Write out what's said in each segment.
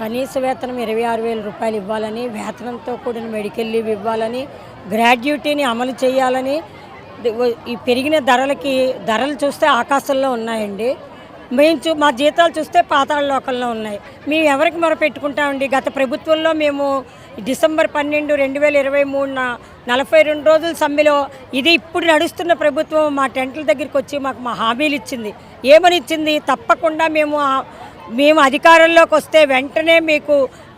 కనీస వేతనం 26,000 రూపాయలు ఇవ్వాలని, వేతనంతో కూడిన మెడికల్ లీవ్ ఇవ్వాలని, గ్రాడ్యుయేటీని అమలు చేయాలని, ఈ పెరిగిన ధరలు చూస్తే ఆకాశంలో ఉన్నాయండి. మా జీతాలు చూస్తే పాతాళ లోకంలో ఉన్నాయి. మేము ఎవరికి మొరపెట్టుకుంటామండి? గత ప్రభుత్వంలో మేము డిసెంబర్ 12, 2023 42 రోజుల సమ్మెలో ఇది ఇప్పుడు నడుస్తున్న ప్రభుత్వం మా టెంట్ల దగ్గరికి వచ్చి మా హామీలు ఇచ్చింది. ఏమని ఇచ్చింది? తప్పకుండా మేము అధికారంలోకి వస్తే వెంటనే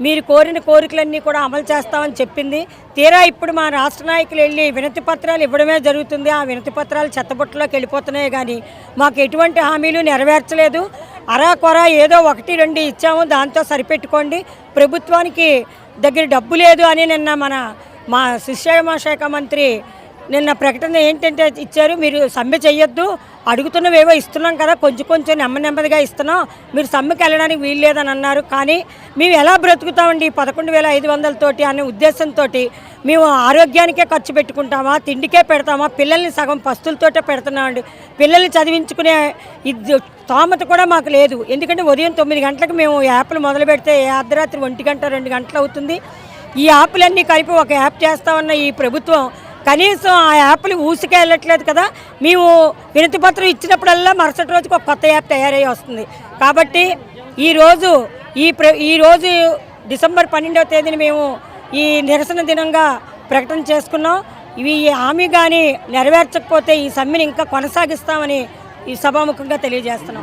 మీరు కోరిన కోరికలన్నీ కూడా అమలు చేస్తామని చెప్పింది. తీరా ఇప్పుడు మా రాష్ట్ర నాయకులు వెళ్ళి వినతి పత్రాలు ఇవ్వడమే జరుగుతుంది. ఆ వినతి పత్రాలు చెత్తబుట్టలోకి వెళ్ళిపోతున్నాయి కానీ మాకు ఎటువంటి హామీలు నెరవేర్చలేదు. అరాకొర ఏదో 1, 2 ఇచ్చాము, దాంతో సరిపెట్టుకోండి, ప్రభుత్వానికి దగ్గర డబ్బు లేదు అని నిన్న మా శిక్షణ శాఖ మంత్రి నిన్న ప్రకటన ఏంటంటే ఇచ్చారు, మీరు సమ్మె చెయ్యొద్దు, అడుగుతున్నవేవో ఇస్తున్నాం కదా, కొంచెం నెమ్మదిగా ఇస్తున్నాం, మీరు సమ్మెకి వెళ్ళడానికి వీలు లేదని అన్నారు. కానీ మేము ఎలా బ్రతుకుతామండి 11,500 అనే ఉద్దేశంతో మేము ఆరోగ్యానికే ఖర్చు పెట్టుకుంటామా, తిండికే పెడతామా, పిల్లల్ని సగం పస్తులతోటే పెడుతున్నామండి. పిల్లల్ని చదివించుకునే స్తోమత కూడా మాకు లేదు. ఎందుకంటే ఉదయం 9 గంటలకు మేము యాప్లు మొదలు పెడితే అర్ధరాత్రి 1 గంట 2 గంటలు అవుతుంది. ఈ యాప్లన్నీ కలిపి ఒక యాప్ చేస్తామన్న ఈ ప్రభుత్వం కనీసం ఆ యాప్లు ఊసుకే వెళ్ళట్లేదు కదా. మేము వినతి పత్రం ఇచ్చినప్పుడల్లా మరుసటి రోజుకి ఒక కొత్త యాప్ తయారై వస్తుంది. కాబట్టి ఈరోజు డిసెంబర్ 12వ తేదీని మేము ఈ నిరసన దినంగా ప్రకటన చేసుకున్నాం. ఈ హామీ కానీ నెరవేర్చకపోతే ఈ సమ్మెని ఇంకా కొనసాగిస్తామని ఈ సభాముఖంగా తెలియజేస్తున్నాం.